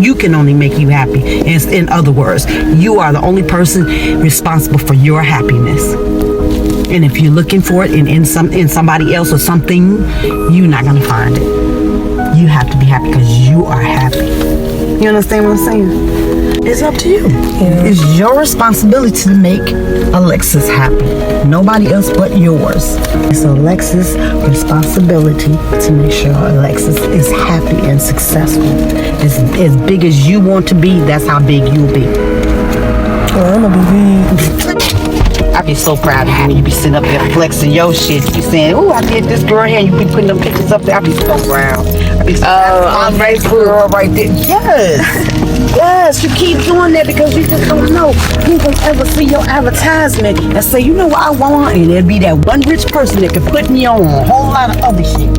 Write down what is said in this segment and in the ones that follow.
You can only make you happy. In other words, you are the only person responsible for your happiness. And if you're looking for it in somebody else or something, you're not gonna find it. You have to be happy because you are happy. You understand what I'm saying? It's up to you. Yeah. It's your responsibility to make Alexis happy. Nobody else but yours. It's Alexis' responsibility to make sure Alexis is happy and successful. As big as you want to be, that's how big you'll be. Oh, I'm gonna be big. I be so proud of you when you be sitting up there flexing your shit. You be saying, "Oh, I did this, girl," here, and you be putting them pictures up there. I be so proud. I be so proud. On Facebook, girl, right there. Yes. Yes, you keep doing that because you just don't know who will ever see your advertisement and say, "You know what I want," and it'll be that one rich person that can put me on a whole lot of other shit.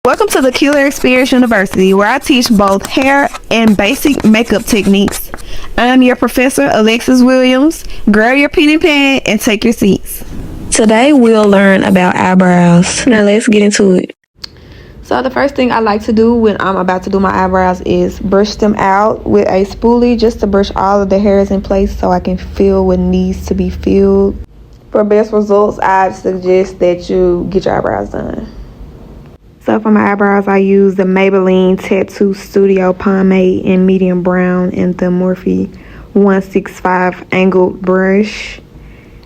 Welcome to the Killer Experience University, where I teach both hair and basic makeup techniques. I'm your professor, Alexis Williams. Grab your pen and pad and take your seats. Today we'll learn about eyebrows. Now let's get into it. So the first thing I like to do when I'm about to do my eyebrows is brush them out with a spoolie just to brush all of the hairs in place so I can feel what needs to be filled. For best results, I'd suggest that you get your eyebrows done. So for my eyebrows, I use the Maybelline Tattoo Studio Pomade in medium brown and the Morphe 165 angled brush.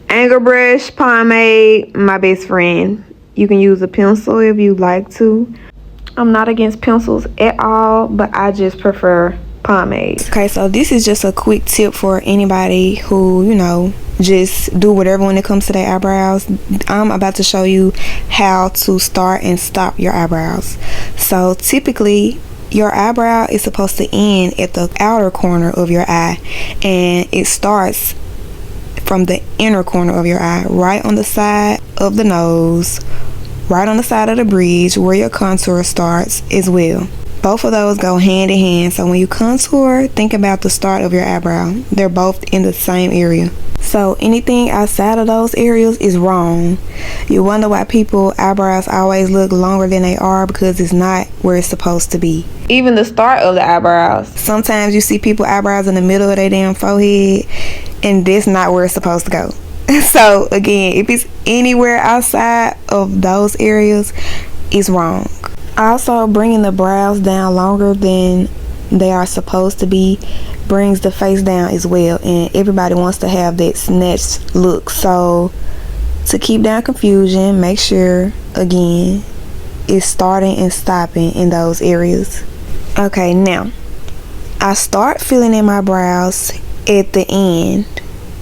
Angled brush, pomade, my best friend. You can use a pencil if you like to. I'm not against pencils at all, but I just prefer pomade. Okay, so this is just a quick tip for anybody who, just do whatever when it comes to their eyebrows. I'm about to show you how to start and stop your eyebrows. So typically your eyebrow is supposed to end at the outer corner of your eye, and it starts from the inner corner of your eye, right on the side of the nose, right on the side of the bridge where your contour starts as well. Both of those go hand in hand. So when you contour, think about the start of your eyebrow. They're both in the same area. So anything outside of those areas is wrong. You wonder why people eyebrows always look longer than they are, because it's not where it's supposed to be. Even the start of the eyebrows. Sometimes you see people eyebrows in the middle of their damn forehead, and that's not where it's supposed to go. So again, if it's anywhere outside of those areas, it's wrong. Also, bringing the brows down longer than they are supposed to be brings the face down as well, and everybody wants to have that snatched look. So to keep down confusion, make sure again it's starting and stopping in those areas. Okay, now I start filling in my brows at the end,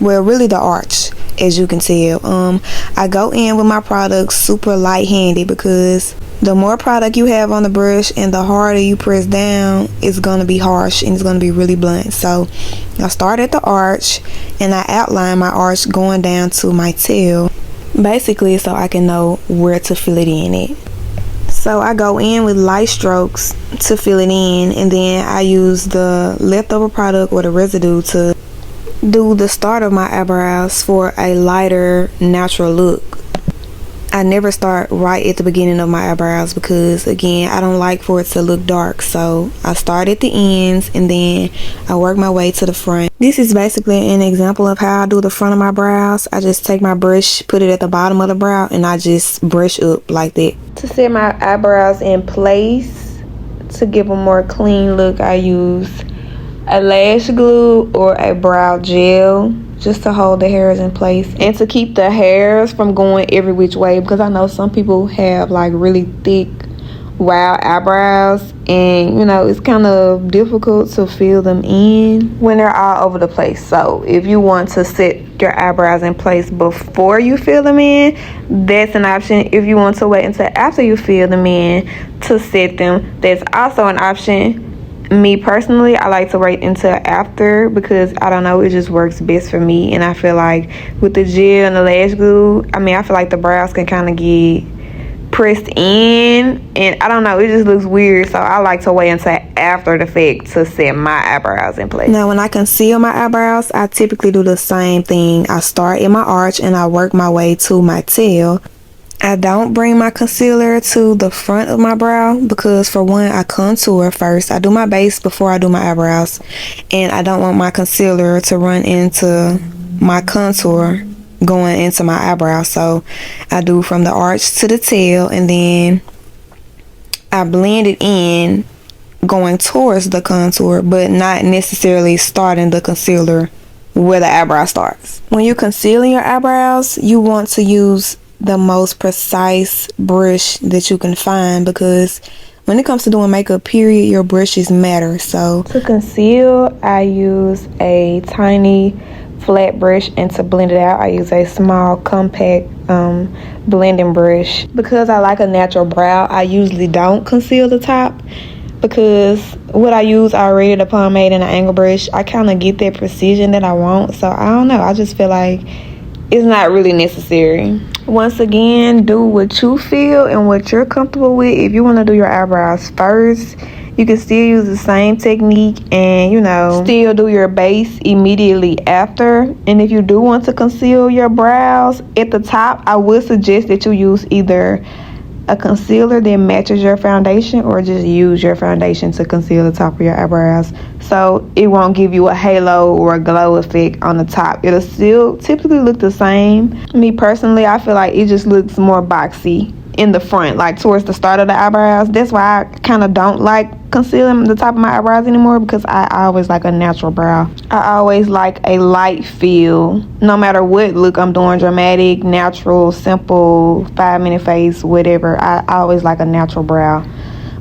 well, really the arch, as you can tell. I go in with my product super light-handed, because the more product you have on the brush and the harder you press down, it's going to be harsh and it's going to be really blunt. So I start at the arch and I outline my arch going down to my tail, basically so I can know where to fill it in at. So I go in with light strokes to fill it in, and then I use the leftover product or the residue to do the start of my eyebrows for a lighter, natural look. I never start right at the beginning of my eyebrows because, again, I don't like for it to look dark. So I start at the ends and then I work my way to the front. This is basically an example of how I do the front of my brows. I just take my brush, put it at the bottom of the brow, and I just brush up like that. To set my eyebrows in place, to give a more clean look, I use a lash glue or a brow gel. just to hold the hairs in place and to keep the hairs from going every which way, because I know some people have like really thick wild eyebrows, and you know, it's kind of difficult to fill them in when they're all over the place. So if you want to set your eyebrows in place before you fill them in, that's an option. If you want to wait until after you fill them in to set them, that's also an option. Me personally, I like to wait until after, because I don't know, it just works best for me. And I feel like with the gel and the lash glue, I mean, I feel like the brows can kind of get pressed in, and I don't know, it just looks weird. So I like to wait until after the fact to set my eyebrows in place. Now when I conceal my eyebrows, I typically do the same thing. I start in my arch and I work my way to my tail. I don't bring my concealer to the front of my brow because, for one, I contour first. I do my base before I do my eyebrows, and I don't want my concealer to run into my contour going into my eyebrows. So I do from the arch to the tail, and then I blend it in going towards the contour, but not necessarily starting the concealer where the eyebrow starts. When you're concealing your eyebrows, you want to use the most precise brush that you can find, because when it comes to doing makeup, period, your brushes matter. So to conceal, I use a tiny flat brush, and to blend it out, I use a small compact blending brush. Because I like a natural brow, I usually don't conceal the top, because what I use already, the pomade and the angle brush, I kind of get that precision that I want. So I don't know, I just feel like it's not really necessary. Once again, do what you feel and what you're comfortable with. If you want to do your eyebrows first, you can still use the same technique and, you know, still do your base immediately after. And if you do want to conceal your brows at the top, I would suggest that you use either a concealer that matches your foundation, or just use your foundation to conceal the top of your eyebrows, so it won't give you a halo or a glow effect on the top. It'll still typically look the same. Me personally, I feel like it just looks more boxy in the front, like towards the start of the eyebrows. That's why I kind of don't like concealing the top of my eyebrows anymore, because I always like a natural brow. I always like a light feel, no matter what look I'm doing, dramatic, natural, simple, 5-minute face, whatever. I always like a natural brow.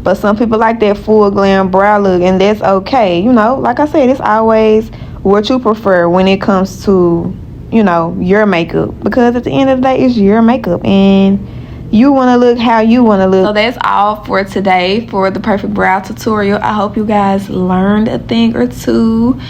But some people like that full glam brow look, and that's okay. You know, like I said, it's always what you prefer when it comes to, you know, your makeup, because at the end of the day, it's your makeup, and you want to look how you want to look. So that's all for today for the perfect brow tutorial. I hope you guys learned a thing or two,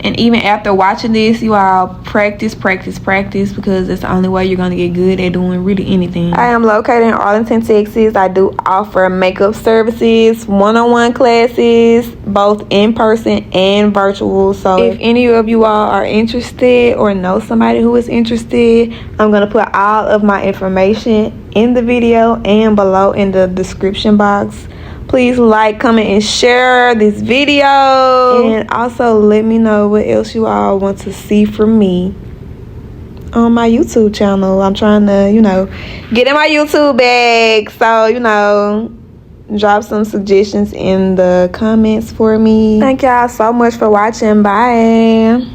and even after watching this, you all practice, because it's the only way you're going to get good at doing really anything. I am located in Arlington, Texas. I do offer makeup services, one-on-one classes, both in person and virtual. So if any of you all are interested or know somebody who is interested, I'm going to put all of my information in the video and below in the description box. Please like, comment, and share this video, and also let me know what else you all want to see from me on my YouTube channel. I'm trying to, you know, get in my YouTube bag, so, you know, drop some suggestions in the comments for me. Thank y'all so much for watching. Bye.